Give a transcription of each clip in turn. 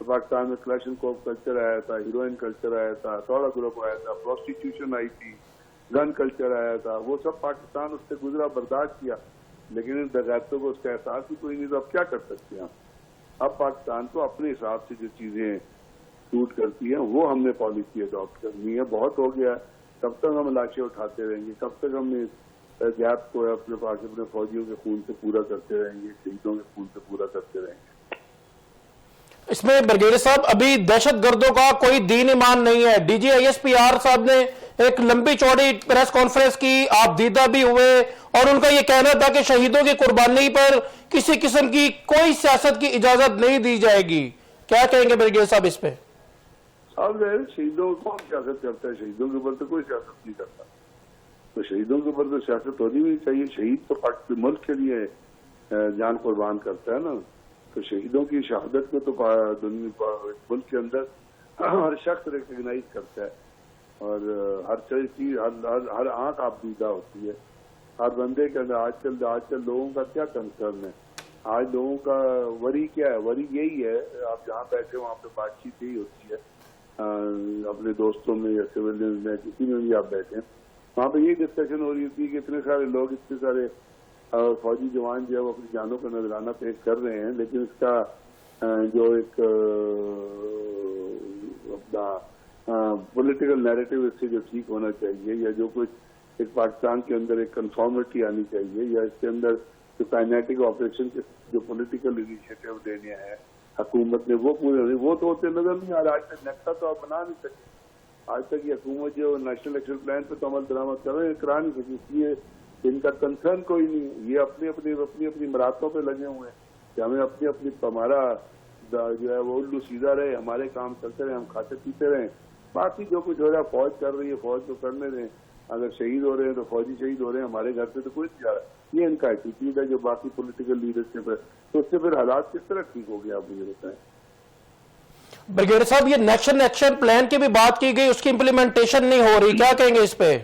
تو پاکستان میں کلیشن کوپ کلچر آیا تھا, ہیروئن کلچر آیا تھا, توڑا گروپ آیا تھا, پروسٹیٹیوشن آئی تھی, گن کلچر آیا تھا. وہ سب پاکستان اس سے گزرا, برداشت کیا, لیکن ان بغیرتوں کو اس کا احساس ہی کوئی نہیں. تو اب کیا کر سکتے ہیں؟ اب پاکستان کو اپنے حساب سے جو چیزیں سوٹ کرتی ہیں وہ ہم نے پالیسی اڈاپٹ کرنی ہے. بہت ہو گیا, کب تک ہم لاشیں اٹھاتے رہیں گے, کب تک ہم گیپ کو اپنے پاس اپنے فوجیوں کے خون سے پورا کرتے رہیں گے, شہیدوں کے خون سے پورا کرتے رہیں گے. اس میں بریگیڈیئر صاحب ابھی دہشت گردوں کا کوئی دین ایمان نہیں ہے. D G I S P R صاحب نے ایک لمبی چوڑی پریس کانفرنس کی, آپ دیدہ بھی ہوئے, اور ان کا یہ کہنا تھا کہ شہیدوں کی قربانی پر کسی قسم کی کوئی سیاست کی اجازت نہیں دی جائے گی. کیا کہیں گے بریگیڈیئر صاحب اس پہ؟ صاحب شہیدوں کو کون سیاست کرتا ہے؟ شہیدوں کے اوپر تو کوئی سیاست نہیں کرتا. تو شہیدوں کے اوپر تو سیاست ہونی بھی چاہیے. شہید تو پاکستان ملک کے لیے جان قربان کرتا ہے نا. تو شہیدوں کی شہادت کو تو ملک کے اندر ہر شخص ریکگنائز کرتا ہے, اور ہر چیز ہر آنکھ آپ دیدہ ہوتی ہے. ہر بندے کے اندر آج کل لوگوں کا کیا کنسرن ہے؟ آج لوگوں کا وری کیا ہے؟ وری یہی ہے, آپ جہاں بیٹھے وہاں پہ بات چیت یہی ہوتی ہے, اپنے دوستوں میں یا سویلینز میں کسی میں بھی آپ بیٹھے ہیں, وہاں پہ یہی ڈسکشن ہو رہی ہوتی ہے کہ اتنے سارے لوگ, اتنے سارے فوجی جوان جو ہے وہ اپنی جانوں کا نذرانہ پیش کر رہے ہیں, لیکن اس کا جو ایک اپنا پولیٹیکل نیریٹو اس سے جو ٹھیک ہونا چاہیے, یا جو کچھ ایک پاکستان کے اندر ایک کنفارمٹی آنی چاہیے, یا اس کے اندر جو کائنیٹک آپریشن کے جو پولیٹیکل انیشیٹو دینے ہیں حکومت نے, وہ پورے ہوئے, وہ تو ہوتے نظر نہیں آ رہا. آج تک نقشہ تو آپ بنا نہیں سکے. آج تک یہ حکومت جو نیشنل ایکشن پلان پہ تو عمل درآمد کرا نہیں سکی, اس لیے ان کا کنسرن کوئی نہیں. یہ اپنی مراتوں پہ لگے ہوئے ہیں کہ ہمیں اپنی ہمارا جو ہے وہ الو سیدھا رہے, ہمارے کام چلتے رہے, ہم کھاتے پیتے رہیں. باقی جو کچھ ہو رہا ہے فوج کر رہی ہے, فوج تو کرنے دیں. اگر شہید ہو رہے ہیں تو فوجی شہید ہو رہے ہیں, ہمارے گھر سے تو کوئی نہیں جا رہا. یہ ان کا ایٹیٹیوڈ ہے جو باقی پولیٹیکل لیڈرشپ ہے. تو اس سے پھر حالات کس طرح ٹھیک ہو گیا, آپ مجھے بتائیں. بریگیڈیئر صاحب یہ نیشنل ایکشن پلان کی بھی بات کی گئی, اس کی امپلیمنٹیشن نہیں ہو رہی, کیا کہیں گے اس پہ؟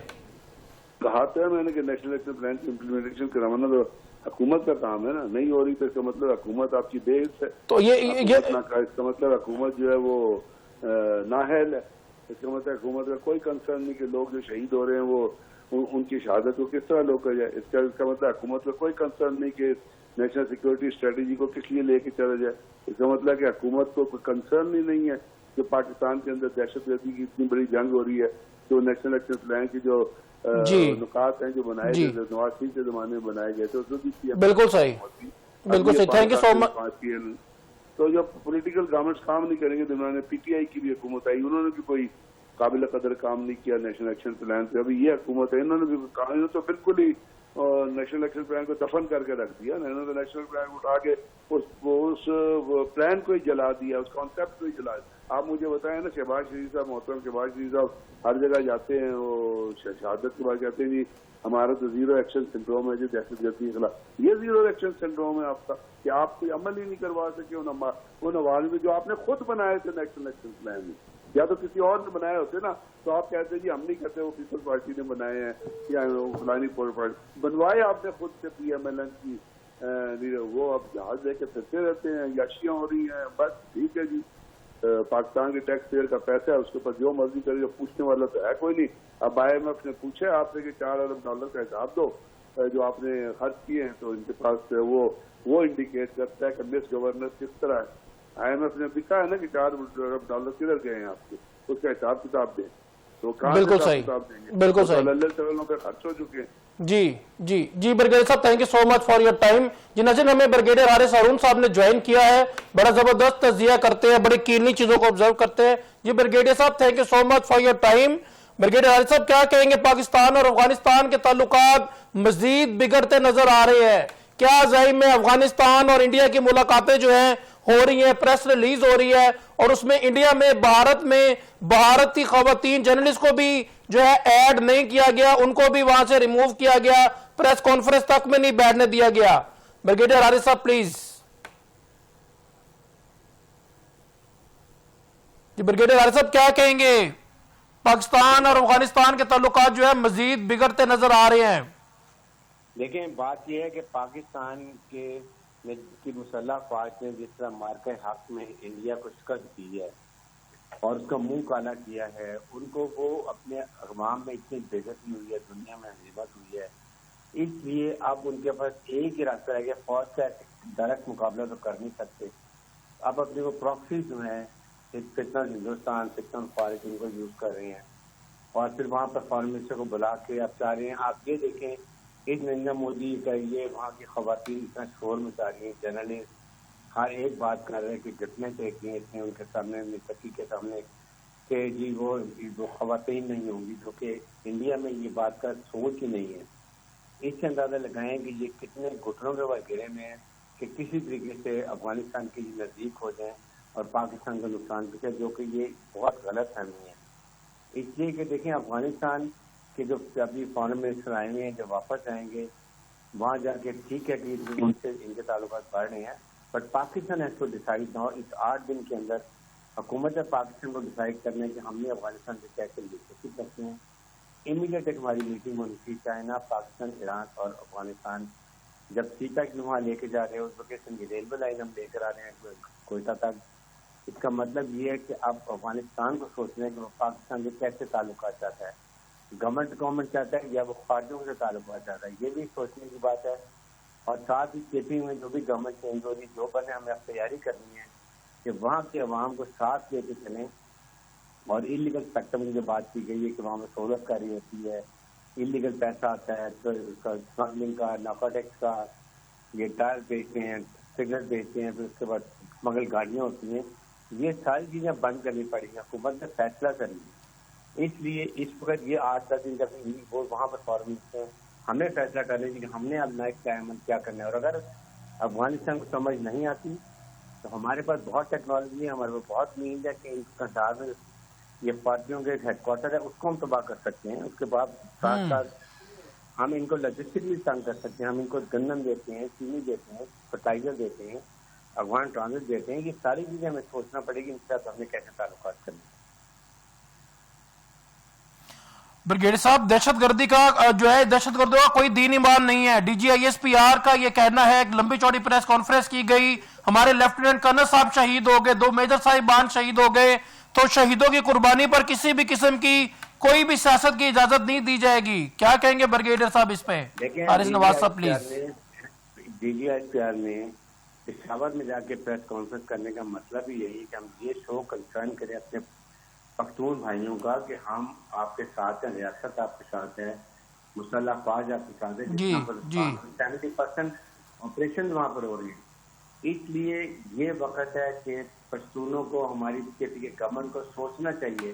کہا تو ہے میں نے کہ نیشنل ایکشن پلان کی امپلیمنٹیشن کروانا تو حکومت کا کام ہے نا. نہیں ہو رہی تو اس کا مطلب حکومت آپ کی بیس ہے, تو اس کا مطلب حکومت جو ہے وہ نااہل ہے. اس کا مطلب حکومت کا کوئی کنسرن نہیں کہ لوگ جو شہید ہو رہے ہیں وہ ان کی شہادت کو کس طرح لوگ کر جائے. اس کا مطلب حکومت کا کوئی کنسرن نہیں کہ نیشنل سیکورٹی اسٹریٹجی کو کس لیے لے کے چلا جائے. اس کا مطلب کہ حکومت کو کوئی کنسرن ہی نہیں ہے کہ پاکستان کے اندر دہشت گردی کی اتنی بڑی جنگ ہو رہی ہے. جو نیشنل ایکشن پلان کی جو نکات ہیں جو بنائے گئے نواز شریف کے زمانے میں بنائے گئے تھے, اس میں بھی بالکل صحیح, بالکل صحیح. تھینک یو سو مچ. تو جب پولیٹیکل گورنمنٹس کام نہیں کریں گے تو انہوں نے پی ٹی آئی کی بھی حکومت آئی, انہوں نے بھی کوئی قابل قدر کام نہیں کیا نیشنل ایکشن پلان پہ. ابھی یہ حکومت ہے, انہوں نے بھی انہوں تو بالکل ہی نیشنل ایکشن پلان کو دفن کر کے رکھ دیا. انہوں نے نیشنل پلان کو اٹھا کے اس پلان کو ہی جلا دیا, اس کانسیپٹ کو ہی جلا دیا. آپ مجھے بتائیں نا, شہباز شریف صاحب, محترم شہباز شریف صاحب ہر جگہ جاتے ہیں, وہ شہادت کے بعد کہتے ہیں جی ہمارا تو زیرو ایکشن سنڈروم ہے جو دہشت گردی کے خلاف. یہ زیرو ایکشن سنڈروم ہے آپ کا کہ آپ کوئی عمل ہی نہیں کروا سکے ان عوام میں جو آپ نے خود بنائے تھے نیشنل ایکشن پلان میں. یا تو کسی اور نے بنائے ہوتے نا تو آپ کہتے ہیں جی ہم نہیں کہتے, وہ پیپلز پارٹی نے بنائے ہیں یا فلانی پارٹی بنوائے آپ نے خود سے. پی ایم ایل این کی وہ اب جہاز لے کے پھرتے رہتے ہیں, یاشیاں ہو رہی ہیں, بس ٹھیک ہے جی. پاکستان کے ٹیکس پیئر کا پیسہ ہے, اس کے اوپر جو مرضی کرے, جو پوچھنے والا تو ہے کوئی نہیں. اب آئی ایم ایف نے پوچھا آپ سے کہ $4 ارب کا حساب دو جو آپ نے خرچ کیے ہیں, تو ان کے پاس وہ انڈیکیٹ کرتا ہے کہ مس گورننس کس طرح ہے. آئی ایم ایف نے بھی کہا ہے نا کہ $4 ارب کدھر گئے ہیں آپ کے, اس کا حساب کتاب دیں. تو بالکل صحیح, بالکل صحیح, اللہ چلوں پہ خرچ ہو چکے ہیں. جی بریگیڈیئر صاحب thank you so much for your time. جی ناظرین, ہمیں بریگیڈیئر حارث ہارون صاحب نے جوائن کیا ہے, بڑا زبردست تجزیہ کرتے ہیں, بڑی کینی چیزوں کو آبزرو کرتے ہیں. جی بریگیڈیئر صاحب thank you so much for your time. Brigadier Haris صاحب کیا کہیں گے, پاکستان اور افغانستان کے تعلقات مزید بگڑتے نظر آ رہے ہیں, کیا عزائم میں افغانستان اور انڈیا کی ملاقاتیں جو ہیں ہو رہی ہیں, پریس ریلیز ہو رہی ہے, اور اس میں انڈیا میں بھارتی خواتین جرنلسٹ کو بھی جو ہے ایڈ نہیں کیا گیا, ان کو بھی وہاں سے ریموو کیا گیا, پریس کانفرنس تک میں نہیں بیٹھنے دیا گیا. بریگیڈیئر حارث صاحب پلیز. جی بریگیڈیئر حارث صاحب کیا کہیں گے, پاکستان اور افغانستان کے تعلقات جو ہے مزید بگڑتے نظر آ رہے ہیں. دیکھیں بات یہ ہے کہ پاکستان کے میں کی مسلح افواج نے جس طرح مارکہ حق میں انڈیا کو شکست دی ہے اور اس کا منہ کالا کیا ہے، ان کو وہ اپنے اقوام میں اتنی بےعزتی ہوئی ہے، دنیا میں ہزیمت ہوئی ہے، اس لیے اب ان کے پاس ایک ہی راستہ ہے کہ فوج کا ڈائریکٹ مقابلہ تو کر نہیں سکتے، اب اپنے وہ پراکسی جو ہیں فتنہ ہندوستان، فتنہ فارغ ان کو یوز کر رہے ہیں، اور پھر وہاں پر فارن منسٹر کو بلا کے اب چاہ رہے ہیں. آپ یہ دیکھیں ایک نریندر مودی کا یہ وہاں کی خواتین اتنا شور مچا رہی ہیں، جرنلسٹ ہر ایک بات کر رہے ہیں کہ گھٹنے ٹیک دیے اتنے ان کے سامنے، مستقی کے سامنے کہ جی وہ خواتین نہیں ہوں گی، جو کہ انڈیا میں یہ بات کا سوچ ہی نہیں ہے. اس سے اندازہ لگائیں کہ یہ کتنے گھٹنوں کے بعد گرے میں ہیں کہ کسی طریقے سے افغانستان کے نزدیک ہو جائیں اور پاکستان کا نقصان پہنچے، جو کہ یہ بہت غلط فہمی ہے. اس لیے کہ دیکھیں افغانستان کے جو ابھی فارن منسٹر آئے ہوئے ہیں جو واپس آئیں گے وہاں جا کے ٹھیک ہے کہ ان سے ان کے تعلقات بڑھ رہے ہیں، but Pakistan has to decide now, اس 8 دن کے اندر حکومت پاکستان کو ڈیسائڈ کرنا ہے کہ ہم نے افغانستان سے کیسے لیڈرشپ کرتے ہیں. امیڈیٹ ایک ہماری میٹنگ ہونی تھی، چائنا، پاکستان، ایران اور افغانستان. جب سیتا کی وہاں لے کے جا رہے ہیں اس لوکیشن کی ریلوے لائن ہم لے کر آ رہے ہیں کوئٹہ تک، اس کا مطلب یہ ہے کہ اب افغانستان کو سوچنا ہے کہ وہ پاکستان سے کیسے تعلقات چاہتا ہے، گورنمنٹ چاہتا ہے یا وہ خارجوں سے تعلقات چاہتا ہے، یہ بھی سوچنے کی بات ہے. اور ساتھ ہی کے پی میں جو بھی گورنمنٹ چینج ہو رہی جو بنے ہمیں اب تیاری کرنی ہے کہ وہاں کے عوام کو ساتھ لے کے چلیں. اور انلیگل سیکٹر میں جو بات کی گئی ہے کہ وہاں میں سہولت کاری ہوتی ہے، انلیگل پیسہ آتا ہے تو اس کا اسمگلنگ کا، نارکوٹکس کا، یہ ٹائر بیچتے ہیں، سگریٹ بیچتے ہیں، پھر اس کے بعد اسمگل گاڑیاں ہوتی ہیں، یہ ساری چیزیں بند کرنی پڑیں گی، حکومت نے فیصلہ کرنی ہے. اس لیے اس وقت یہ 8-10 دن جب وہ وہاں پر فارن منسٹر ہمیں فیصلہ کرنے کہ ہم نے اب نیکسٹ ٹائم کیا کرنا ہے. اور اگر افغانستان کو سمجھ نہیں آتی تو ہمارے پاس بہت ٹیکنالوجی ہے، ہمارے پاس بہت مینز ہے کہ قندھار میں یہ فوجیوں کے ہیڈ کوارٹر ہے، اس کو ہم تباہ کر سکتے ہیں. اس کے بعد ساتھ ساتھ ہم ان کو لاجسٹکلی تنگ کر سکتے ہیں، ہم ان کو گندم دیتے ہیں، چینی دیتے ہیں، فرٹیلائزر دیتے ہیں، افغان ٹرانزٹ دیتے ہیں. یہ ساری چیزیں ہمیں سوچنا پڑے گی ان کے ساتھ ہم نے کیسے تعلقات کرنے. بریگیڈیئر صاحب، دہشت گردی کا جو ہے دہشت گردوں کا کوئی دین ایمان نہیں ہے. D G I S P R کا یہ کہنا ہے، ایک لمبی چوڑی پریس کانفرنس کی گئی، ہمارے لیفٹیننٹ کرنل صاحب شہید ہو گئے، 2 میجر صاحبان شہید ہو گئے، تو شہیدوں کی قربانی پر کسی بھی قسم کی کوئی بھی سیاست کی اجازت نہیں دی جائے گی. کیا کہیں گے بریگیڈیئر صاحب اس پہ؟ حارث نواز صاحب please. D G I P R نے پشاور میں جا کے پریس کانفرنس کرنے کا مطلب ہی یہی کہ ہم یہ شو کنسرن کریں اپنے پختون بھائیوں کا کہ ہم آپ کے ساتھ ہیں، ریاست آپ کے ساتھ ہے، مسلح افواج آپ کے ساتھ ہے، جتنا پر 70% آپریشن وہاں پر ہو رہی ہے. اس لیے یہ وقت ہے کہ پشتونوں کو، ہماری بی جے پی کے گورنمنٹ کو سوچنا چاہیے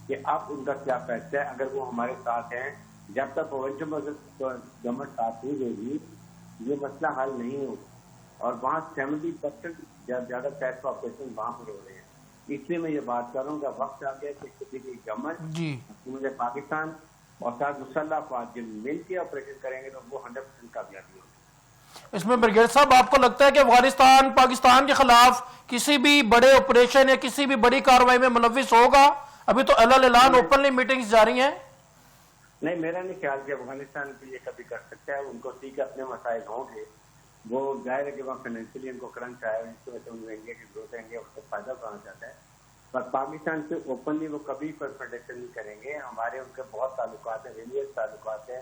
کہ اب ان کا کیا فیصلہ ہے. اگر وہ ہمارے ساتھ ہیں، جب تک پروونشل گورنمنٹ ساتھ نہیں دے گی یہ مسئلہ حل نہیں ہوگا. اور وہاں 70% زیادہ ٹیکس آپریشن وہاں پر ہو رہے ہیں. اس لیے میں یہ بات کر رہا ہوں کہ وقت آ گیا کہ کسی کی گورنمنٹ، حکومت پاکستان اور ساتھ مسلح افواج جب مل کے آپریشن کریں گے تو وہ 100% کامیابی ہوگی. اس میں بریگیڈیئر صاحب آپ کو لگتا ہے کہ افغانستان پاکستان کے خلاف کسی بھی بڑے آپریشن یا کسی بھی بڑی کارروائی میں ملوث ہوگا؟ ابھی تو اعلان اوپنلی میٹنگز جاری ہیں. نہیں، میرا نہیں خیال کہ افغانستان کو یہ کبھی کر سکتا ہے. ان کو ٹھیک ہے اپنے مسائل ہوں گے، وہ ظاہر ہے کہ وہاں فائنینشلی ان کو کرنچ آیا ہے، اس کی وجہ سے انہیں انڈیا کی گروتھ ہے، اس کو فائدہ اٹھانا چاہتا ہے. پر پاکستان سے اوپنلی وہ کبھی کنفرنٹیشن نہیں کریں گے. ہمارے ان کے بہت تعلقات ہیں، ریلیجس تعلقات ہیں،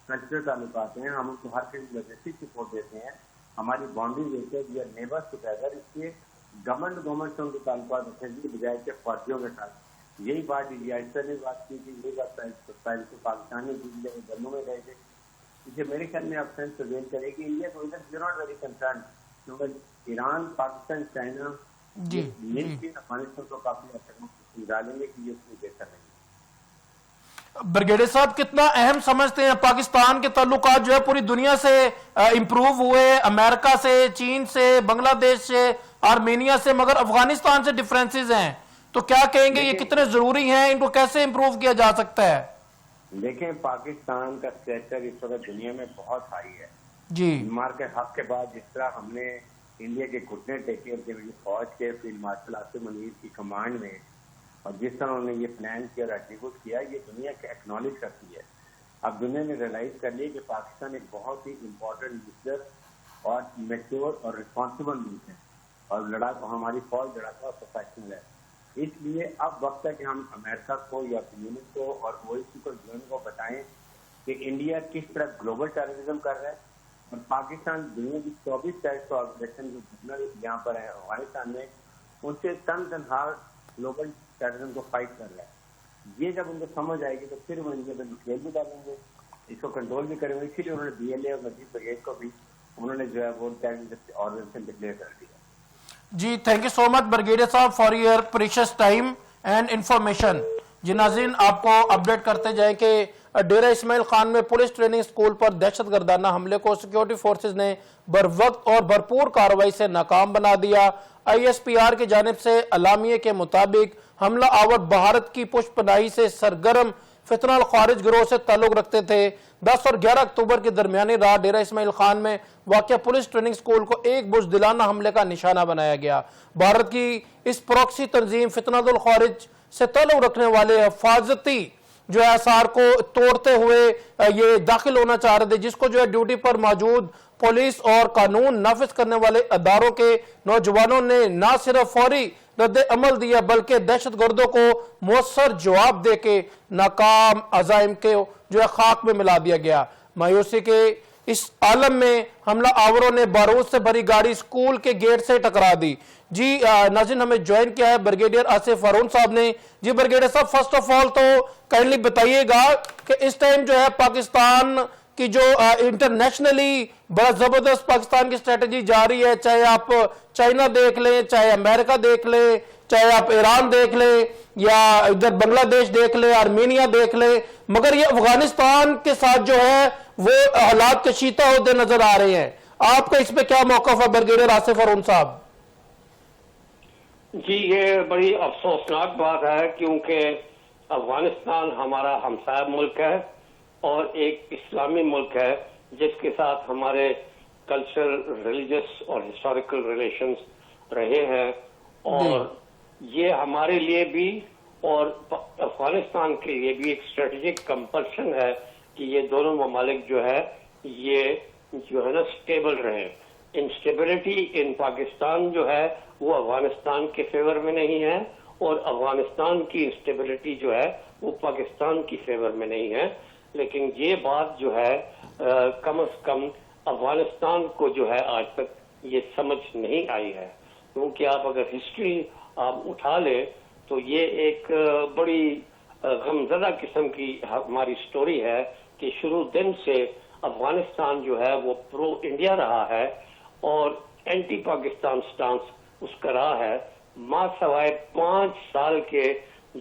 کلچرل تعلقات ہیں. ہم ان کو ہر چیز لاجسٹک سپورٹ دیتے ہیں، ہماری باؤنڈری دیتے ہیں، وی آر نیبرس ٹوگیدر. اس لیے گورنمنٹ سے ان کے تعلقات رکھنے کی بجائے کہ فوجیوں کے ساتھ. یہی بات ڈی نے بات کی تھی، یہی بات پاکستان نے کی، جموں میں رہے تھے. اسے میرے خیال میں آپ سینس پرزین کرے گی انڈیا کو ادھر ناٹ ویری کنسرن، کیونکہ ایران، پاکستان، چائنا مل کے افغانستان کو کافی حد تک سمجھا لیں گے کہ یہ اس میں بہتر نہیں. بریگیڈیئر صاحب، کتنا اہم سمجھتے ہیں پاکستان کے تعلقات جو ہے پوری دنیا سے امپروو ہوئے، امریکہ سے، چین سے، بنگلہ دیش سے، آرمینیا سے، مگر افغانستان سے ڈیفرنسز ہیں، تو کیا کہیں گے یہ کتنے ضروری ہیں، ان کو کیسے امپروو کیا جا سکتا ہے؟ دیکھیں، پاکستان کا اسٹیچر اس وقت دنیا میں بہت ہائی ہے. جی، مار کے حق کے بعد جس طرح ہم نے انڈیا کے گھٹنے ٹیکے فوج کے فیلڈ مارشل آصف منیر کی کمانڈ میں، اور جس طرح انہوں نے یہ پلان کیا اور ایگزیکیوٹ کیا، یہ دنیا کے ایکنالج کرتی ہے. اب دنیا نے ریئلائز کر لی کہ پاکستان ایک بہت ہی امپورٹنٹ لیڈر اور میچور اور رسپانسبل ملک ہے، اور ہماری فوج لڑاکا پروفیشنل ہے. اس لیے اب وقت ہے کہ ہم امریکہ کو یا یونین کو اور OECD کو UN کو بتائیں کہ انڈیا کس طرح گلوبل ٹیررزم کر رہا ہے، اور پاکستان دنیا کی 24 ٹیررسٹ آرگنائزیشن جو یہاں پر ہے افغانستان میں، ان سے تنہا گلوبل ٹیررزم کو فائٹ کر رہا ہے. یہ جب ان کو سمجھ آئے گی تو پھر وہ انڈیا میں نکیل بھی ڈالیں گے، اس کو کنٹرول بھی کریں گے. اسی لیے انہوں نے BLA اور مزید بریگیڈ کو بھی انہوں نے جو ہے وہ ٹیررسٹ آرگنائزیشن ڈکلیئر کر دیا. جی thank you so much brigadier صاحب for your precious time and information. جی ناظرین آپ کو اپڈیٹ کرتے جائیں کہ ڈیرہ اسماعیل خان میں پولیس ٹریننگ سکول پر دہشت گردانہ حملے کو سیکیورٹی فورسز نے بروقت اور بھرپور کارروائی سے ناکام بنا دیا. ISPR کی جانب سے اعلامیے کے مطابق حملہ آور بھارت کی پشت پناہی سے سرگرم فتنہ الخوارج گروہ سے تعلق رکھتے تھے. 10 اور 11 اکتوبر کے درمیانی رات ڈیرہ اسماعیل خان میں واقع پولیس ٹریننگ سکول کو ایک بزدلانہ حملے کا نشانہ بنایا گیا. بھارت کی اس پروکسی تنظیم فتنہ الخوارج سے تعلق رکھنے والے حفاظتی جو ہے اثار کو توڑتے ہوئے یہ داخل ہونا چاہ رہے تھے، جس کو جو ہے ڈیوٹی پر موجود پولیس اور قانون نافذ کرنے والے اداروں کے نوجوانوں نے نہ صرف فوری رد عمل دیا بلکہ دہشت گردوں کو مؤثر جواب دے کے ناکام عزائم کے جو ہے خاک میں ملا دیا گیا. مایوسی کے اس عالم میں حملہ آوروں نے بارود سے بھری گاڑی سکول کے گیٹ سے ٹکرا دی. جی ناظرین ہمیں جوائن کیا ہے برگیڈیئر آصف ہارون صاحب نے. جی برگیڈیئر صاحب فرسٹ آف آل تو کائنڈلی بتائیے گا کہ اس ٹائم جو ہے پاکستان کی جو انٹرنیشنلی بڑا زبردست پاکستان کی اسٹریٹجی جاری ہے، چاہے آپ چائنا دیکھ لیں، چاہے امریکہ دیکھ لیں، چاہے آپ ایران دیکھ لیں یا ادھر بنگلہ دیش دیکھ لیں، آرمینیا دیکھ لیں، مگر یہ افغانستان کے ساتھ جو ہے وہ حالات کشیدہ ہوتے نظر آ رہے ہیں. آپ کا اس پہ کیا موقف ہے برگیڈیئر آصف ہارون صاحب؟ جی یہ بڑی افسوسناک بات ہے، کیونکہ افغانستان ہمارا ہمسایہ ملک ہے اور ایک اسلامی ملک ہے جس کے ساتھ ہمارے کلچرل، ریلیجس اور ہسٹوریکل ریلیشنز رہے ہیں، اور یہ ہمارے لیے بھی اور افغانستان کے لیے بھی ایک اسٹریٹجک کمپلشن ہے کہ یہ دونوں ممالک جو ہے یہ جو ہے نا اسٹیبل رہے. انسٹیبلٹی ان پاکستان جو ہے وہ افغانستان کے فیور میں نہیں ہے، اور افغانستان کی انسٹیبلٹی جو ہے وہ پاکستان کی فیور میں نہیں ہے. لیکن یہ بات جو ہے کم از کم افغانستان کو جو ہے آج تک یہ سمجھ نہیں آئی ہے، کیونکہ آپ اگر ہسٹری آپ اٹھا لیں تو یہ ایک بڑی غمزدہ قسم کی ہماری سٹوری ہے کہ شروع دن سے افغانستان جو ہے وہ پرو انڈیا رہا ہے اور اینٹی پاکستان سٹانس اس کا رہا ہے، ماں سوائے 5 سال کے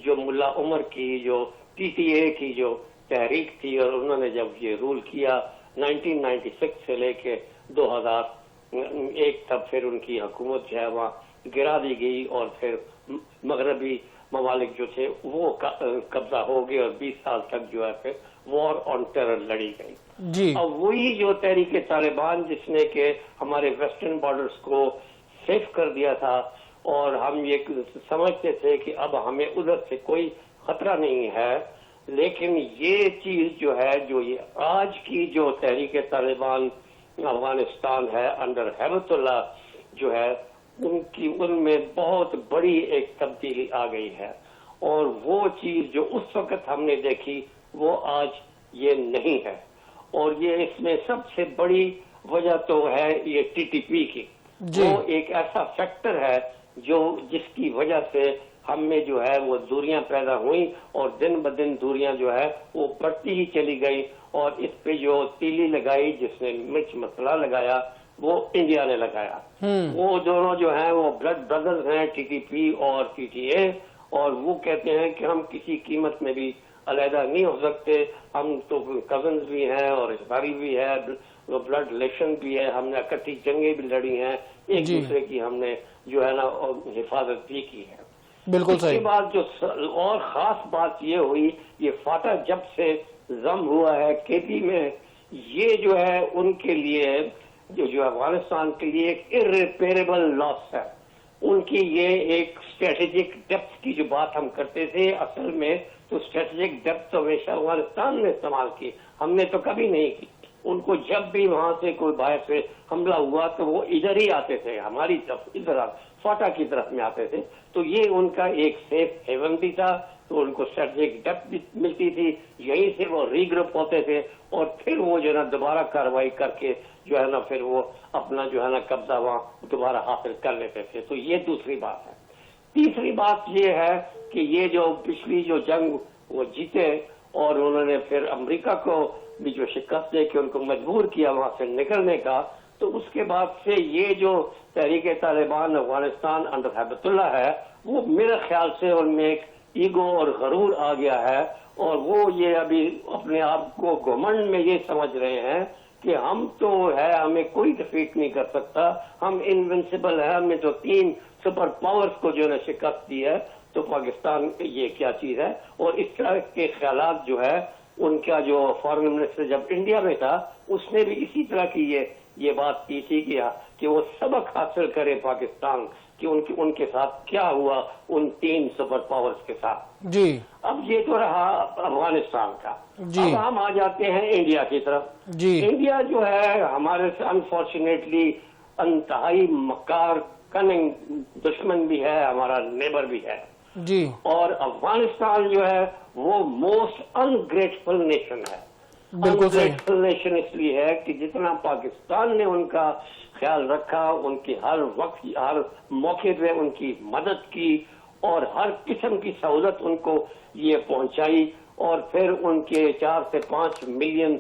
جو ملا عمر کی جو PTA کی جو تحریک تھی، اور انہوں نے جب یہ رول کیا 1996 سے لے کے 2001 تک، پھر ان کی حکومت جو ہے وہاں گرا دی گئی اور پھر مغربی ممالک جو تھے وہ قبضہ ہو گئے اور 20 سال تک جو ہے پھر وار آن ٹیرر لڑی گئی. جی اب وہی جو تحریک طالبان جس نے کہ ہمارے ویسٹرن بارڈرز کو سیف کر دیا تھا، اور ہم یہ سمجھتے تھے کہ اب ہمیں ادھر سے کوئی خطرہ نہیں ہے، لیکن یہ چیز جو ہے جو یہ آج کی جو تحریک طالبان افغانستان ہے انڈر ہیبت اللہ جو ہے ان میں بہت بڑی ایک تبدیلی آ گئی ہے، اور وہ چیز جو اس وقت ہم نے دیکھی وہ آج یہ نہیں ہے. اور یہ اس میں سب سے بڑی وجہ تو ہے یہ TTP کی. وہ ایک ایسا فیکٹر ہے جو جس کی وجہ سے ہم میں جو ہے وہ دوریاں پیدا ہوئیں، اور دن بدن دوریاں جو ہے وہ بڑھتی ہی چلی گئی، اور اس پہ جو تیلی لگائی جس نے مرچ مسئلہ لگایا وہ انڈیا نے لگایا. وہ دونوں جو ہیں وہ بلڈ بردرز ہیں، TTP اور PTA، اور وہ کہتے ہیں کہ ہم کسی قیمت میں بھی علیحدہ نہیں ہو سکتے، ہم تو کزنز بھی ہیں اور رشتہ بھی ہے، بلڈ ریلیشن بھی ہے، ہم نے اکٹھی جنگیں بھی لڑی ہیں، ایک دوسرے کی ہم نے جو ہے نا حفاظت بھی کی ہے. بالکل صحیح. اس کے بعد جو اور خاص بات یہ ہوئی، یہ فاتح جب سے ضم ہوا ہے KP میں، یہ جو ہے ان کے لیے جو افغانستان کے لیے ایک irreparable لاس ہے. ان کی یہ ایک اسٹریٹجک ڈیپتھ کی جو بات ہم کرتے تھے، اصل میں تو اسٹریٹجک ڈیپتھ ہمیشہ افغانستان نے استعمال کی، ہم نے تو کبھی نہیں کی. ان کو جب بھی وہاں سے کوئی باہر سے حملہ ہوا تو وہ ادھر ہی آتے تھے، ہماری طرف ادھر فاٹا کی طرف میں آتے تھے. تو یہ ان کا ایک سیف ہیون بھی تھا، تو ان کو اسٹریٹجک ڈیپتھ بھی ملتی تھی، یہیں سے وہ ری گروپ ہوتے تھے اور پھر وہ جو ہے نا دوبارہ کارروائی کر کے جو ہے نا پھر وہ اپنا جو ہے نا قبضہ وہاں دوبارہ حاصل کر لیتے تھے. تو یہ دوسری بات ہے. تیسری بات یہ ہے کہ یہ جو پچھلی جو جنگ وہ جیتے اور انہوں نے پھر امریکہ کو بھی جو شکست دے کے ان کو مجبور کیا وہاں سے نکلنے کا، تو اس کے بعد سے یہ جو تحریک طالبان افغانستان انڈر ہیبت اللہ ہے، وہ میرے خیال سے ان میں ایک ایگو اور غرور آ گیا ہے، اور وہ یہ ابھی اپنے آپ کو گھمنڈ میں یہ سمجھ رہے ہیں کہ ہم تو ہے، ہمیں کوئی تفریق نہیں کر سکتا، ہم انوینسیبل ہے، ہم نے تو 3 سپر پاورز کو جو ہے شکست دی ہے، تو پاکستان یہ کیا چیز ہے. اور اس طرح کے خیالات جو ہے ان کا جو فارن منسٹر جب انڈیا میں تھا اس نے بھی اسی طرح کی یہ بات کی تھی کہ وہ سبق حاصل کرے پاکستان کہ ان کے ساتھ کیا ہوا ان 3 سپر پاورز کے ساتھ. جی اب یہ تو رہا افغانستان کا. جی اب ہم آ جاتے ہیں انڈیا کی طرف. جی انڈیا جو ہے ہمارے سے انفارچونیٹلی انتہائی مکار کننگ دشمن بھی ہے، ہمارا نیبر بھی ہے. جی اور افغانستان جو ہے وہ موسٹ انگریٹفل نیشن ہے. بالکل صحیح. انگریٹفل نیشن اس لیے ہے کہ جتنا پاکستان نے ان کا خیال رکھا، ان کی ہر وقت ہر موقع پہ ان کی مدد کی اور ہر قسم کی سہولت ان کو یہ پہنچائی، اور پھر ان کے 4 سے 5 ملین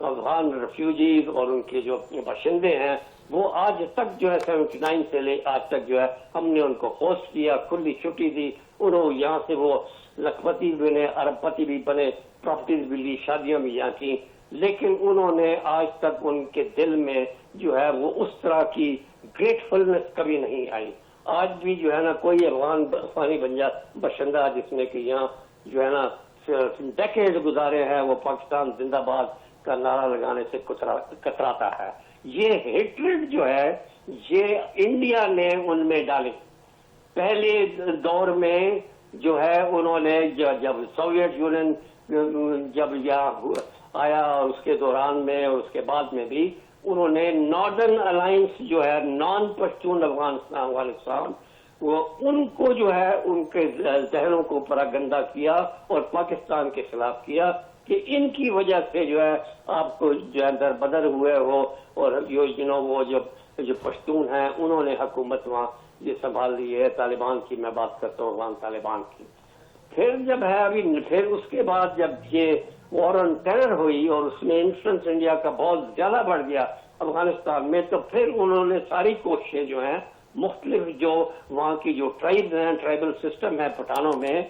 افغان ریفیوجیز اور ان کے جو باشندے ہیں وہ آج تک جو ہے 79 سے لے آج تک جو ہے ہم نے ان کو ہوسٹ کیا، کھلی چھٹی دی. انہوں یہاں سے وہ لکھپتی بھی بنے، ارب پتی بھی بنے، پراپرٹیز بھی لی، شادیاں بھی یہاں کی. لیکن انہوں نے آج تک ان کے دل میں جو ہے وہ اس طرح کی گریٹفلنس کبھی نہیں آئی. آج بھی جو ہے نا کوئی افغانی باشندہ جس نے کہ یہاں جو ہے نا ڈیکیڈ گزارے ہیں وہ پاکستان زندہ باد کا نعرہ لگانے سے کتراتا ہے. یہ ہیٹریڈ جو ہے یہ انڈیا نے ان میں ڈالی. پہلے دور میں جو ہے انہوں نے جب سوویت یونین جب یہاں آیا اور اس کے دوران میں اور اس کے بعد میں بھی انہوں نے ناردرن الائنس جو ہے نان پشتون افغانستان وہ ان کو جو ہے ان کے ذہنوں کو پراگندہ کیا اور پاکستان کے خلاف کیا کہ ان کی وجہ سے جو ہے آپ کو جو ہے در بدر ہوئے ہو، اور وہ جو پشتون ہیں انہوں نے حکومت وہاں یہ سنبھال لی ہے. طالبان کی میں بات کرتا ہوں، افغان طالبان کی. پھر جب ہے ابھی پھر اس کے بعد جب یہ وار آن ٹیرر ہوئی اور اس میں انفلوئنس انڈیا کا بہت زیادہ بڑھ گیا افغانستان میں، تو پھر انہوں نے ساری کوششیں جو ہیں مختلف جو وہاں کی جو ٹرائبز ہیں، ٹرائبل سسٹم ہے پٹھانوں میں،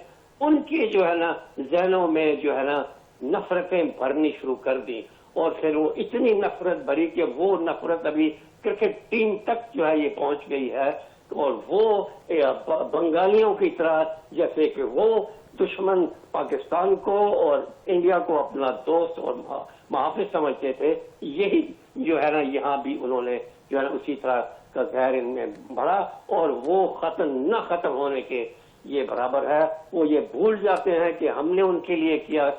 ان کے جو ہے نا ذہنوں میں جو ہے نا نفرتیں بھرنی شروع کر دی. اور پھر وہ اتنی نفرت بھری کہ وہ نفرت ابھی کرکٹ ٹیم تک جو ہے یہ پہنچ گئی ہے. اور وہ بنگالیوں کی طرح جیسے کہ وہ دشمن پاکستان کو اور انڈیا کو اپنا دوست اور محافظ سمجھتے تھے، یہی جو ہے نا یہاں بھی انہوں نے جو ہے نا اسی طرح کا زہر ان میں بڑھا، اور وہ ختم ہونے کے یہ برابر ہے. وہ یہ بھول جاتے ہیں کہ ہم نے ان کے لیے کیا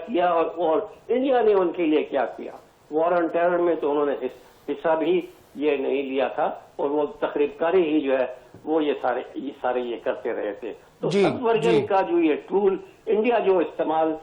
کیا اور انڈیا نے ان کے لیے کیا کیا. وار آن ٹیرر میں تو انہوں نے حصہ بھی یہ نہیں لیا تھا، اور وہ تخریب کاری ہی جو ہے وہ یہ سارے یہ کرتے رہے تھے. تو سب ورژن کا جو یہ ٹول انڈیا جو استعمال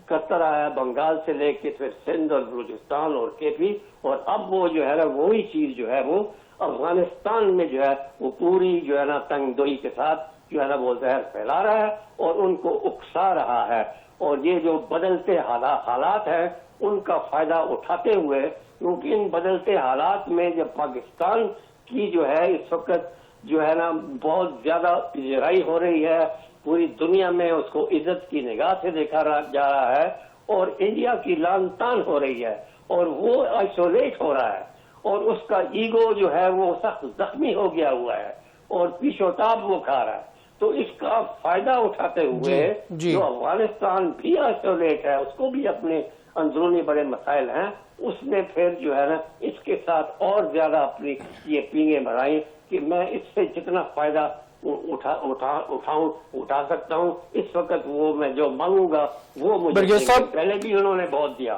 کرتا رہا ہے بنگال سے لے کے پھر سندھ اور بلوچستان اور کے پی، اور اب وہ جو ہے نا وہی چیز جو ہے وہ افغانستان میں جو ہے وہ پوری جو ہے نا تنگ دوئی کے ساتھ جو ہے نا وہ زہر پھیلا رہا ہے اور ان کو اکسا رہا ہے. اور یہ جو بدلتے حالات ہیں ان کا فائدہ اٹھاتے ہوئے، کیونکہ ان بدلتے حالات میں جب پاکستان کی جو ہے اس وقت جو ہے نا بہت زیادہ پذیرائی ہو رہی ہے، پوری دنیا میں اس کو عزت کی نگاہ سے دیکھا جا رہا ہے، اور انڈیا کی لان تان ہو رہی ہے اور وہ آئسولیٹ ہو رہا ہے، اور اس کا ایگو جو ہے وہ سخت زخمی ہو گیا ہوا ہے اور پیش و تاب وہ کھا رہا ہے. تو اس کا فائدہ اٹھاتے ہوئے جو افغانستان بھی آئسولیٹ ہے، اس کو بھی اپنے اندرونی بڑے مسائل ہیں، اس نے پھر جو ہے نا اس کے ساتھ اور زیادہ اپنی یہ پینگیں بڑھائیں کہ میں اس سے جتنا فائدہ اٹھا سکتا ہوں اس وقت وہ میں جو مانگوں گا وہ مجھے پہلے بھی انہوں نے بہت دیا.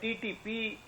TTP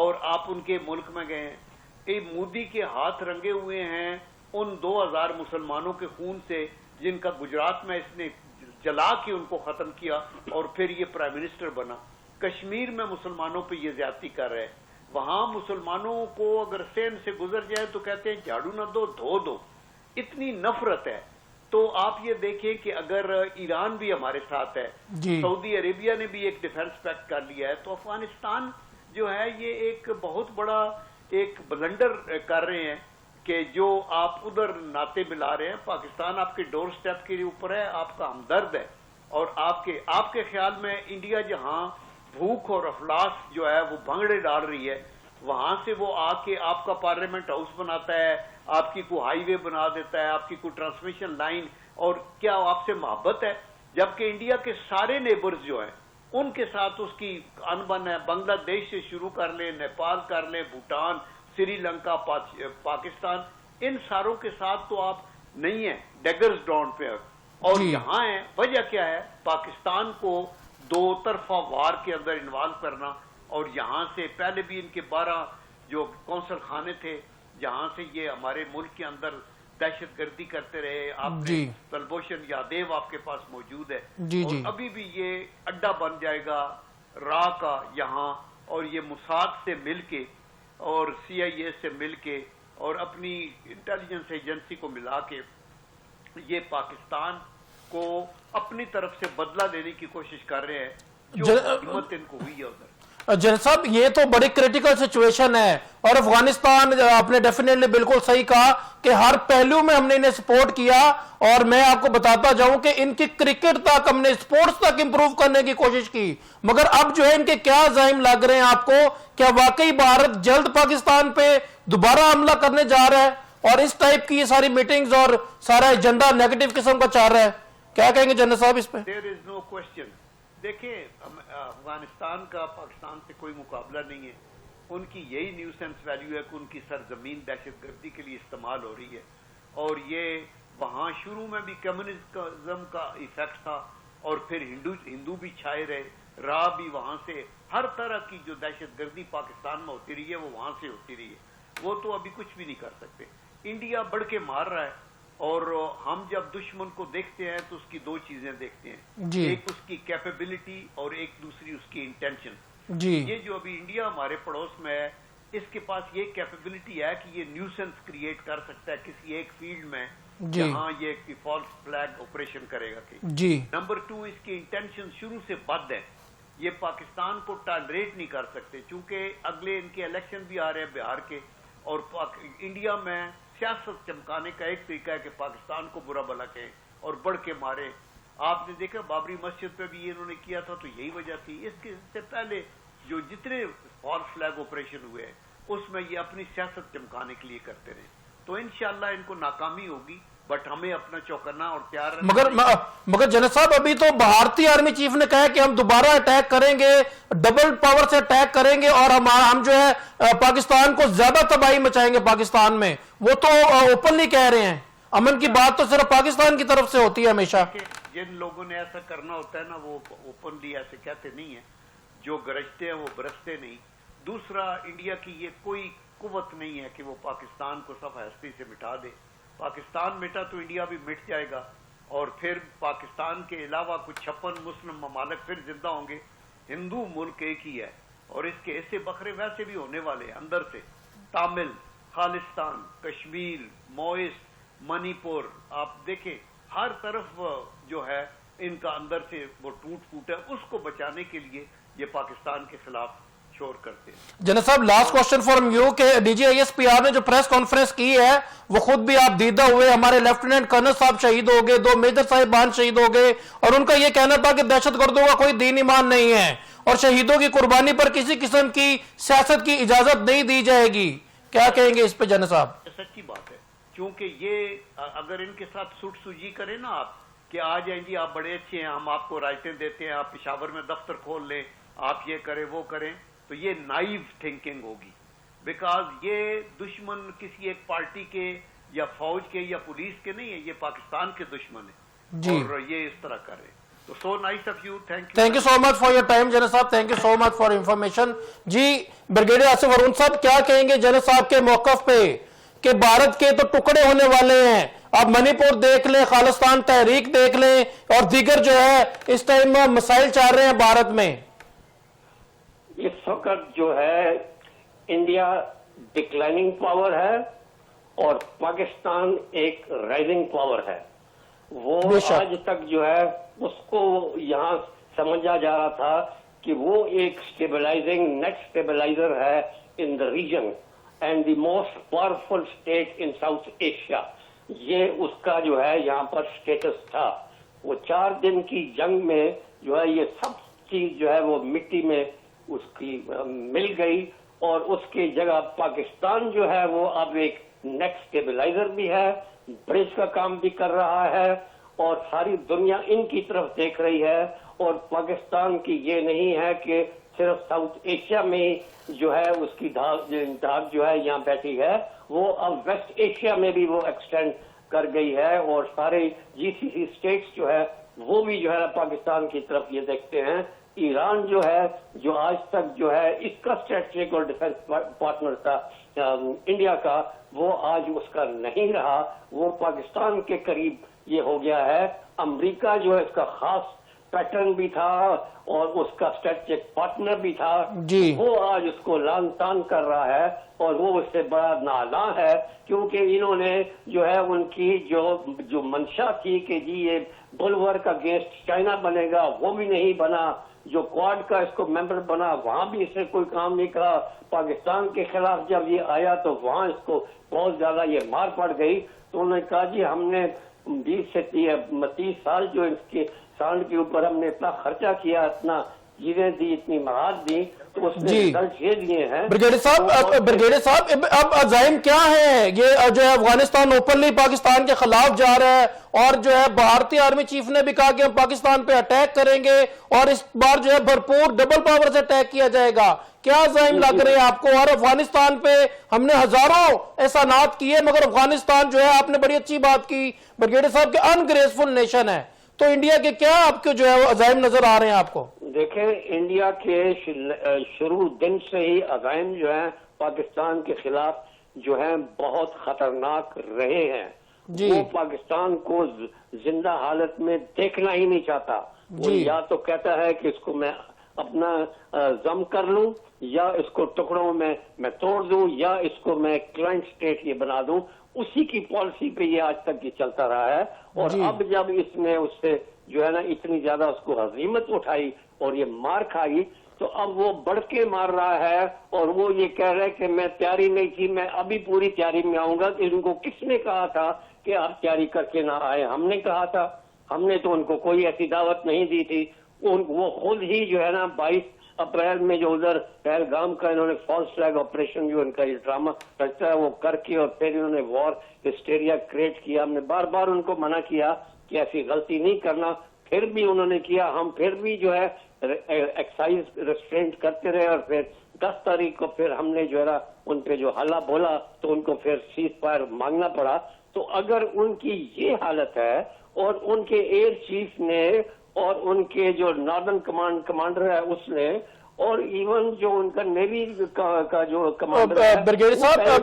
اور آپ ان کے ملک میں گئے ہیں. مودی کے ہاتھ رنگے ہوئے ہیں ان 2000 مسلمانوں کے خون سے جن کا گجرات میں اس نے جلا کے ان کو ختم کیا اور پھر یہ پرائم منسٹر بنا. کشمیر میں مسلمانوں پہ یہ زیادتی کر رہے ہیں. وہاں مسلمانوں کو اگر سین سے گزر جائے تو کہتے ہیں جھاڑو نہ دو دھو دو. اتنی نفرت ہے. تو آپ یہ دیکھیں کہ اگر ایران بھی ہمارے ساتھ ہے, سعودی عربیہ نے بھی ایک ڈیفنس پیکٹ کر لیا ہے, تو افغانستان جو ہے یہ ایک بہت بڑا ایک بلنڈر کر رہے ہیں کہ جو آپ ادھر ناطے ملا رہے ہیں. پاکستان آپ کے ڈور سٹیپ کے اوپر ہے, آپ کا ہمدرد ہے, اور آپ کے خیال میں انڈیا جہاں بھوک اور افلاس جو ہے وہ بھنگڑے ڈال رہی ہے, وہاں سے وہ آ کے آپ کا پارلیمنٹ ہاؤس بناتا ہے, آپ کی کوئی ہائی وے بنا دیتا ہے, آپ کی کوئی ٹرانسمیشن لائن, اور کیا آپ سے محبت ہے؟ جبکہ انڈیا کے سارے نیبرز جو ہیں ان کے ساتھ اس کی انبن ہے. بنگلہ دیش سے شروع کر لیں, نیپال کر لیں, بھوٹان, سری لنکا, پاکستان, ان ساروں کے ساتھ تو آپ نہیں ہیں, ڈیگرز ڈاؤن پہ, اور یہاں ہیں. وجہ کیا ہے؟ پاکستان کو دو طرفہ وار کے اندر انوالو کرنا. اور یہاں سے پہلے بھی ان کے 12 جو کونسل خانے تھے جہاں سے یہ ہمارے ملک کے اندر دہشت گردی کرتے رہے. آپ نے کلبھوشن یادیو آپ کے پاس موجود ہے, اور ابھی بھی یہ اڈا بن جائے گا را کا یہاں, اور یہ موساد سے مل کے اور CIA سے مل کے اور اپنی انٹیلیجنس ایجنسی کو ملا کے یہ پاکستان کو اپنی طرف سے بدلہ لینے کی کوشش کر رہے ہیں جو حکومت ان کو ہوئی ہے ادھر. جن صاحب یہ تو بڑی کریٹیکل سچویشن ہے, اور افغانستان آپ نے ڈیفینیٹلی بالکل صحیح کہا کہ ہر پہلو میں ہم نے انہیں سپورٹ کیا, اور میں آپ کو بتاتا جاؤں کہ ان کی کرکٹ تک ہم نے سپورٹس تک امپروو کرنے کی کوشش کی, مگر اب جو ہے ان کے کیا عزائم لگ رہے ہیں آپ کو؟ کیا واقعی بھارت جلد پاکستان پہ دوبارہ حملہ کرنے جا رہا ہے, اور اس ٹائپ کی یہ ساری میٹنگز اور سارا ایجنڈا نیگیٹو قسم کا چل رہا ہے؟ کیا کہیں گے جنرل صاحب اس پہ؟ There is no question. دیکھیں افغانستان کا پاکستان سے کوئی مقابلہ نہیں ہے. ان کی یہی نیوسنس ویلیو ہے کہ ان کی سرزمین دہشت گردی کے لیے استعمال ہو رہی ہے, اور یہ وہاں شروع میں بھی کمیونزم کا ایفیکٹ تھا, اور پھر ہندو بھی چھائے رہے, راہ بھی وہاں سے, ہر طرح کی جو دہشت گردی پاکستان میں ہوتی رہی ہے وہ وہاں سے ہوتی رہی ہے. وہ تو ابھی کچھ بھی نہیں کر سکتے. انڈیا بڑھ کے مار رہا ہے, اور ہم جب دشمن کو دیکھتے ہیں تو اس کی 2 چیزیں دیکھتے ہیں, ایک اس کی کیپیبلٹی اور ایک دوسری اس کی انٹینشن. یہ جو ابھی انڈیا ہمارے پڑوس میں ہے, اس کے پاس یہ کیپیبلٹی ہے کہ یہ نیوسنس کریٹ کر سکتا ہے کسی ایک فیلڈ میں جہاں یہ فالس فلیگ آپریشن کرے گا. نمبر 2, اس کی انٹینشن شروع سے بد ہے. یہ پاکستان کو ٹالریٹ نہیں کر سکتے, چونکہ اگلے ان کے الیکشن بھی آ رہے ہیں بہار کے, اور انڈیا میں سیاست چمکانے کا ایک طریقہ ہے کہ پاکستان کو برا بھلا کہیں اور بڑھ کے مارے. آپ نے دیکھا بابری مسجد پہ بھی انہوں نے کیا تھا, تو یہی وجہ تھی. اس کے سے پہلے جو جتنے فالس فلیگ آپریشن ہوئے اس میں یہ اپنی سیاست چمکانے کے لیے کرتے رہے. تو انشاءاللہ ان کو ناکامی ہوگی, بٹ ہمیں اپنا چوکنا اور تیار رہنا. مگر جنرل صاحب ابھی تو بھارتی آرمی چیف نے کہا کہ ہم دوبارہ اٹیک کریں گے, ڈبل پاور سے اٹیک کریں گے, اور ہم جو ہے پاکستان کو زیادہ تباہی مچائیں گے پاکستان میں. وہ تو اوپنلی کہہ رہے ہیں. امن کی بات تو صرف پاکستان کی طرف سے ہوتی ہے ہمیشہ. جن لوگوں نے ایسا کرنا ہوتا ہے نا, وہ اوپنلی ایسے کہتے نہیں ہیں. جو گرجتے ہیں وہ برستے نہیں. دوسرا, انڈیا کی یہ کوئی قوت نہیں ہے کہ وہ پاکستان کو صف ہستی سے مٹا دے. پاکستان مٹا تو انڈیا بھی مٹ جائے گا, اور پھر پاکستان کے علاوہ کچھ 56 مسلم ممالک پھر زندہ ہوں گے. ہندو ملک ایک ہی ہے, اور اس کے ایسے بکرے ویسے بھی ہونے والے ہیں اندر سے. تامل, خالستان, کشمیر, موئس, منی پور, آپ دیکھیں ہر طرف جو ہے ان کا اندر سے وہ ٹوٹ پھوٹ ہے. اس کو بچانے کے لیے یہ پاکستان کے خلاف شور کرتے ہیں. جنرل صاحب لاسٹ کوشچن فرام یو کہ DGISPR نے جو پریس کانفرنس کی ہے وہ خود بھی آپ دیدہ ہوئے, ہمارے لیفٹیننٹ کرنل صاحب شہید ہو گئے, 2 میجر صاحبان شہید ہو گئے, اور ان کا یہ کہنا تھا کہ دہشت گردوں کا کوئی دین ایمان نہیں ہے, اور شہیدوں کی قربانی پر کسی قسم کی سیاست کی اجازت نہیں دی جائے گی. کیا کہیں گے اس پہ جنرل صاحب؟ سچی بات ہے, کیونکہ یہ اگر ان کے ساتھ سوٹ سوجی کریں نا آپ کہ آ جائیں جی آپ بڑے اچھے ہیں, ہم آپ کو رائٹیں دیتے ہیں, آپ پشاور میں دفتر کھول لیں, آپ یہ کریں وہ کریں, تو یہ نائیو تھنکنگ ہوگی. بیکاز یہ دشمن کسی ایک پارٹی کے یا فوج کے یا پولیس کے نہیں ہے, یہ پاکستان کے دشمن ہیں, اور یہ اس طرح کریں. So nice of you. Thank you. Thank you so much for your time Junaid صاحب, thank you so much for information. جی بریگیڈیئر آصف ارون صاحب, کیا کہیں گے جنید صاحب کے موقف پہ کہ بھارت کے تو ٹکڑے ہونے والے ہیں؟ آپ منی پور دیکھ لیں, خالستان تحریک دیکھ لیں, اور دیگر جو ہے اس ٹائم مسائل چل رہے ہیں بھارت میں. اس وقت جو ہے انڈیا ڈکلائننگ پاور ہے اور پاکستان ایک رائزنگ پاور ہے. وہ آج تک جو ہے اس کو یہاں سمجھا جا رہا تھا کہ وہ ایک اسٹیبلائزنگ نیٹ اسٹیبلائزر ہے in the region and the most powerful state in South Asia. یہ اس کا جو ہے یہاں پر اسٹیٹس تھا. وہ 4 دن کی جنگ میں جو ہے یہ سب چیز جو ہے وہ مٹی میں اس کی مل گئی, اور اس کی جگہ پاکستان جو ہے وہ اب ایک نیٹ اسٹیبلائزر بھی ہے, برج کا کام بھی کر رہا ہے, اور ساری دنیا ان کی طرف دیکھ رہی ہے. اور پاکستان کی یہ نہیں ہے کہ صرف ساؤتھ ایشیا میں جو ہے اس کی دھاک جو ہے یہاں بیٹھی ہے, وہ اب ویسٹ ایشیا میں بھی وہ ایکسٹینڈ کر گئی ہے. اور سارے جی سی سی اسٹیٹس جو ہے وہ بھی جو ہے پاکستان کی طرف یہ دیکھتے ہیں. ایران جو ہے, جو آج تک جو ہے اس کا اسٹریٹجک اور ڈیفینس پارٹنر تھا انڈیا کا, وہ آج اس کا نہیں رہا, وہ پاکستان کے قریب یہ ہو گیا ہے. امریکہ جو ہے اس کا خاص پیٹرن بھی تھا اور اس کا اسٹریٹجک پارٹنر بھی تھا, وہ آج اس کو لان تان کر رہا ہے, اور وہ اس سے بڑا نالاں ہے, کیونکہ انہوں نے جو ہے ان کی جو منشا تھی کہ جی یہ بلورک اگینسٹ چائنا بنے گا, وہ بھی نہیں بنا. جو کوڈ کا اس کو ممبر بنا وہاں بھی اس نے کوئی کام نہیں کرا. پاکستان کے خلاف جب یہ آیا تو وہاں اس کو بہت زیادہ یہ مار پڑ گئی. تو انہوں نے کہا جی ہم نے 20 سے 30 سال جو اس کے سانڈ کے اوپر ہم نے اتنا خرچہ کیا, اتنا چیزیں دی, اتنی مواد دی, تو اس نے رزلٹ یہ دیے ہیں. بریگیڈیئر صاحب اب عزائم کیا ہے؟ یہ جو ہے افغانستان اوپنلی پاکستان کے خلاف جا رہا ہے, اور جو ہے بھارتی آرمی چیف نے بھی کہا کہ ہم پاکستان پہ اٹیک کریں گے, اور اس بار جو ہے بھرپور ڈبل پاور سے اٹیک کیا جائے گا. کیا عزائم لگ رہے ہیں آپ کو؟ اور افغانستان پہ ہم نے ہزاروں احسانات کیے, مگر افغانستان جو ہے آپ نے بڑی اچھی بات کی بریگیڈیئر صاحب کہ ان گریسفل نیشن ہے, تو انڈیا کے کیا آپ کے جو ہے عزائم نظر آ رہے ہیں آپ کو؟ دیکھیں, انڈیا کے شروع دن سے ہی عزائم جو ہیں پاکستان کے خلاف جو ہیں بہت خطرناک رہے ہیں. وہ پاکستان کو زندہ حالت میں دیکھنا ہی نہیں چاہتا. وہ یا تو کہتا ہے کہ اس کو میں اپنا ضم کر لوں, یا اس کو ٹکڑوں میں توڑ دوں, یا اس کو میں کلائنٹ اسٹیٹ یہ بنا دوں. اسی کی پالیسی پہ یہ آج تک یہ چلتا رہا ہے. اور اب جب اس نے اس سے جو ہے نا اتنی زیادہ اس کو ہزیمت اٹھائی اور یہ مار کھائی, تو اب وہ بڑھ کے مار رہا ہے, اور وہ یہ کہہ رہا ہے کہ میں تیاری نہیں تھی, میں ابھی پوری تیاری میں آؤں گا. ان کو کس نے کہا تھا کہ آپ تیاری کر کے نہ آئے؟ ہم نے کہا تھا, ہم نے تو ان کو کوئی ایسی دعوت نہیں دی تھی. وہ خود ہی جو ہے نا 22 اپریل میں جو ادھر پہلگام کا انہوں نے فالس فلیگ آپریشن جو ان کا یہ ڈرامہ رچتا ہے وہ کر کے, اور پھر انہوں نے وار ہسٹیریا کریٹ کیا. ہم نے بار بار ان کو منع کیا کہ ایسی غلطی نہیں کرنا, پھر بھی انہوں نے کیا. ہم پھر بھی جو ہے ایکسائز ریسٹرینٹ کرتے رہے, اور پھر 10 تاریخ کو پھر ہم نے جو ہے ان پہ جو حلہ بولا تو ان کو پھر سیز فائر مانگنا پڑا. تو اگر ان کی یہ حالت ہے, اور ان کے ایئر چیف نے, اور ان کے جو ناردرن کمانڈر ہے اس نے, اور ایون جو ان کا نیوی کا جو کمانڈر ہے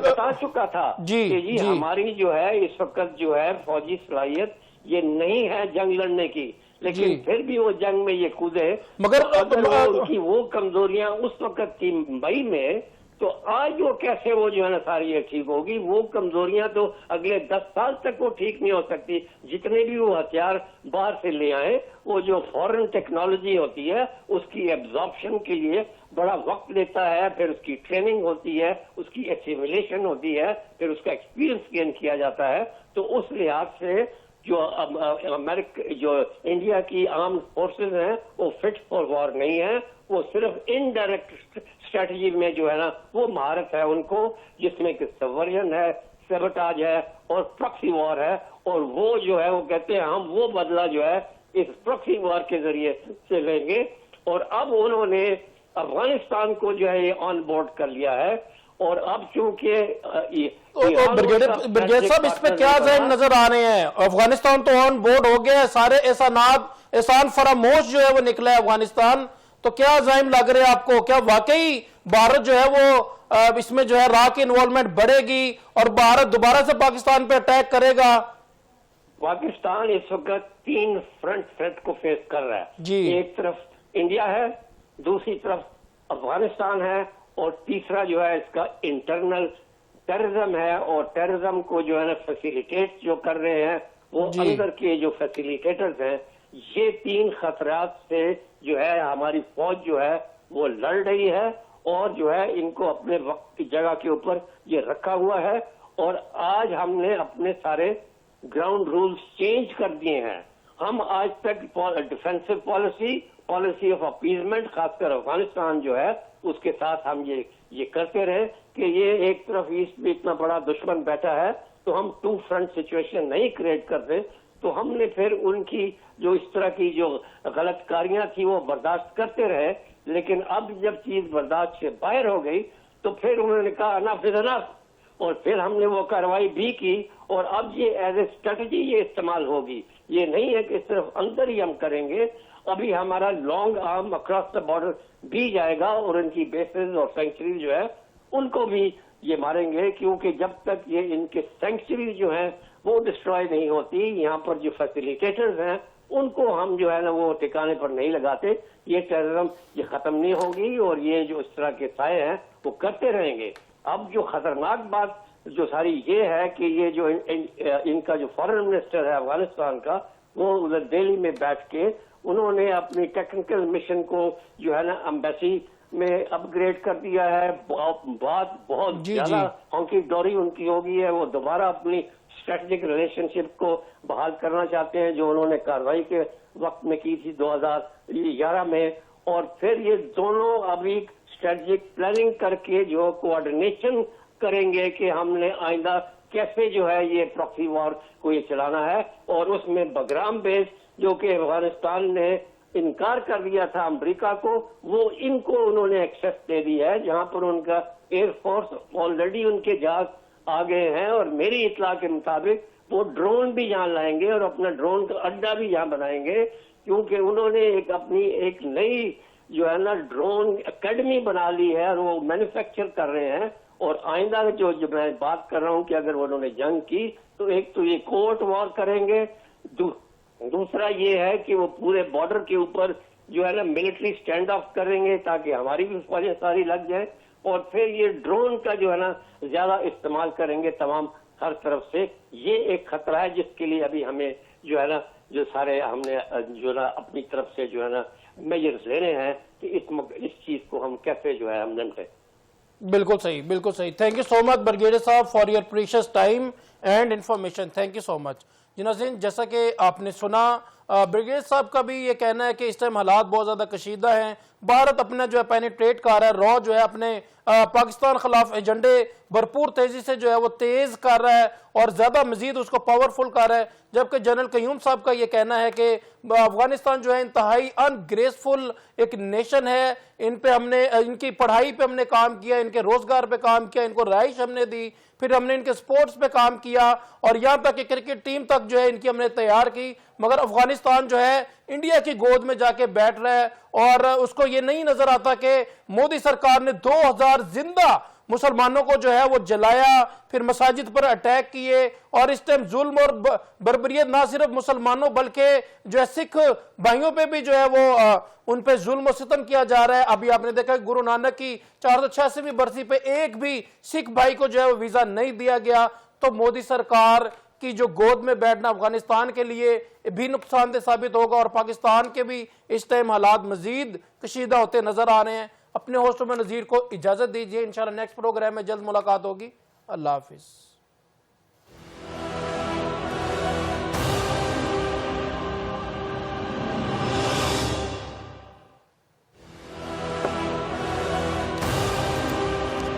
بتا چکا تھا کہ جی ہماری جو ہے اس وقت جو ہے فوجی صلاحیت یہ نہیں ہے جنگ لڑنے کی, لیکن پھر بھی وہ جنگ میں یہ کودے. مگر اگر ان کی وہ کمزوریاں اس وقت تھی مئی میں, تو آج وہ کیسے وہ جو ہے نا ساری یہ ٹھیک ہوگی؟ وہ کمزوریاں تو اگلے 10 سال تک وہ ٹھیک نہیں ہو سکتی. جتنے بھی وہ ہتھیار باہر سے لے آئے, وہ جو فورن ٹیکنالوجی ہوتی ہے اس کی ایبزارپشن کے لیے بڑا وقت لیتا ہے, پھر اس کی ٹریننگ ہوتی ہے, اس کی ایسیمیلیشن ہوتی ہے, پھر اس کا ایکسپیرئنس گین کیا جاتا ہے. تو اس لحاظ سے جو انڈیا کی آرمڈ فورسز ہیں وہ فٹ فار وار نہیں ہے. وہ صرف انڈائریکٹ اسٹریٹجی میں جو ہے نا وہ مہارت ہے ان کو, جس میں کہ سبورژن ہے, سیبوٹاج ہے, اور پراکسی وار ہے. اور وہ جو ہے وہ کہتے ہیں ہم وہ بدلہ جو ہے اس پراکسی وار کے ذریعے سے لیں گے. اور اب انہوں نے افغانستان کو جو ہے یہ آن بورڈ کر لیا ہے, اور اب چونکہ برگیڈ صاحب اس پہ کیا ذہن نظر آ رہے ہیں؟ افغانستان تو آن بورڈ ہو گیا ہے، سارے احسان فراموش جو ہے وہ نکلا ہے افغانستان، تو کیا ذہن لگ رہے ہیں آپ کو؟ کیا واقعی بھارت جو ہے وہ اس میں جو ہے را کی انوالومنٹ بڑھے گی اور بھارت دوبارہ سے پاکستان پہ اٹیک کرے گا؟ پاکستان اس وقت 3 فرنٹ تھریٹ کو فیس کر رہا ہے جی، ایک طرف انڈیا ہے، دوسری طرف افغانستان ہے، اور تیسرا جو ہے اس کا انٹرنل ٹیررزم ہے، اور ٹیررزم کو جو ہے نا فیسیلیٹیٹ جو کر رہے ہیں وہ اندر کے جو فیسیلیٹیٹرز ہیں۔ یہ 3 خطرات سے جو ہے ہماری فوج جو ہے وہ لڑ رہی ہے، اور جو ہے ان کو اپنے وقت کی جگہ کے اوپر یہ رکھا ہوا ہے، اور آج ہم نے اپنے سارے گراؤنڈ رولز چینج کر دیے ہیں۔ ہم آج تک ڈیفینسو پالیسی آف اپیزمنٹ، خاص کر افغانستان جو ہے اس کے ساتھ ہم یہ کرتے رہے کہ یہ ایک طرف ایسٹ میں اتنا بڑا دشمن بیٹھا ہے تو ہم 2 فرنٹ سچویشن نہیں کریٹ کرتے، تو ہم نے پھر ان کی جو اس طرح کی جو غلط کاریاں تھی وہ برداشت کرتے رہے، لیکن اب جب چیز برداشت سے باہر ہو گئی تو پھر انہوں نے کہا انف از انف، اور پھر ہم نے وہ کارروائی بھی کی، اور اب یہ ایز اے اسٹریٹجی یہ استعمال ہوگی۔ یہ نہیں ہے کہ صرف اندر ہی ہم کریں گے، ابھی ہمارا long arm across the border بھی جائے گا، اور ان کی بیسز اور سینکچریز جو ہے ان کو بھی یہ ماریں گے، کیونکہ جب تک یہ ان کے سینکچریز جو ہیں وہ ڈسٹروائے نہیں ہوتی، یہاں پر جو فیسیلیٹیٹرز ہیں ان کو ہم جو ہے نا وہ ٹھکانے پر نہیں لگاتے، یہ ٹیررزم یہ ختم نہیں ہوگی، اور یہ جو اس طرح کے سائے ہیں وہ کرتے رہیں گے۔ اب جو خطرناک بات جو ساری یہ ہے کہ یہ جو ان کا جو فارن منسٹر ہے افغانستان کا، وہ ادھر دہلی میں بیٹھ کے انہوں نے اپنی ٹیکنیکل مشن کو جو ہے نا امبیسی میں اپ گریڈ کر دیا ہے، بہت زیادہ ہانکی ڈوری ان کی ہوگی ہے، وہ دوبارہ اپنی اسٹریٹجک ریلیشن شپ کو بحال کرنا چاہتے ہیں جو انہوں نے کارروائی کے وقت میں کی تھی 2011 میں، اور پھر یہ دونوں ابھی اسٹریٹجک پلاننگ کر کے جو کوآرڈینیشن کریں گے کہ ہم نے آئندہ کیسے جو ہے یہ پراکسی وار کو یہ چلانا ہے، اور اس میں بگرام بیس جو کہ افغانستان نے انکار کر دیا تھا امریکہ کو، وہ ان کو انہوں نے ایکسیس دے دی ہے، جہاں پر ان کا ایئر فورس آلریڈی ان کے جہاز آ گئے ہیں، اور میری اطلاع کے مطابق وہ ڈرون بھی یہاں لائیں گے اور اپنا ڈرون کا اڈا بھی یہاں بنائیں گے، کیونکہ انہوں نے اپنی ایک نئی جو ہے نا ڈرون اکیڈمی بنا لی ہے اور وہ مینوفیکچر کر رہے ہیں، اور آئندہ جو میں بات کر رہا ہوں کہ اگر انہوں نے جنگ کی تو ایک تو یہ کوورٹ وار کریں گے، دوسرا یہ ہے کہ وہ پورے بارڈر کے اوپر جو ہے نا ملٹری سٹینڈ آف کریں گے تاکہ ہماری بھی فوجیں ساری لگ جائیں، اور پھر یہ ڈرون کا جو ہے نا زیادہ استعمال کریں گے تمام ہر طرف سے۔ یہ ایک خطرہ ہے جس کے لیے ابھی ہمیں جو ہے نا جو سارے ہم نے جو ہے نا اپنی طرف سے جو ہے نا میجرز لینے ہیں کہ اس چیز کو ہم کیسے جو ہے ہم نمٹیں۔ بالکل صحیح، بالکل صحیح۔ Thank you so much brigadier صاحب for your precious time and information, thank you so much. جی ناظرین، جیسا کہ آپ نے سنا برگیڈیئر صاحب کا بھی یہ کہنا ہے کہ اس ٹائم حالات بہت زیادہ کشیدہ ہیں، بھارت اپنا جو ہے پینیٹریٹ کر رہا ہے، رو جو ہے اپنے پاکستان خلاف ایجنڈے بھرپور تیزی سے جو ہے وہ تیز کر رہا ہے اور زیادہ مزید اس کو پاورفل کر رہا ہے، جبکہ جنرل قیوم صاحب کا یہ کہنا ہے کہ افغانستان جو ہے انتہائی ان گریسفل ایک نیشن ہے، ان پہ ہم نے ان کی پڑھائی پہ ہم نے کام کیا، ان کے روزگار پہ کام کیا، ان کو رہائش ہم نے دی، پھر ہم نے ان کے سپورٹس پہ کام کیا، اور یہاں تک کہ کرکٹ ٹیم تک جو ہے ان کی ہم نے تیار کی، مگر افغانستان جو ہے انڈیا کی گود میں جا کے بیٹھ رہا ہے، اور اس کو یہ نہیں نظر آتا کہ مودی سرکار نے 2000 زندہ مسلمانوں کو جو ہے وہ جلایا، پھر مساجد پر اٹیک کیے، اور اس ٹائم ظلم اور بربریت نہ صرف مسلمانوں بلکہ جو ہے سکھ بھائیوں پہ بھی جو ہے وہ ان پہ ظلم و ستم کیا جا رہا ہے۔ ابھی آپ نے دیکھا کہ گرو نانک کی 486ویں برسی پہ ایک بھی سکھ بھائی کو جو ہے وہ ویزا نہیں دیا گیا، تو مودی سرکار کی جو گود میں بیٹھنا افغانستان کے لیے بھی نقصان دہ ثابت ہوگا، اور پاکستان کے بھی اس ٹائم حالات مزید کشیدہ ہوتے نظر آ رہے ہیں۔ اپنے ہوسٹ میں نذیر کو اجازت دیجیے، انشاءاللہ نیکسٹ پروگرام میں جلد ملاقات ہوگی۔ اللہ حافظ۔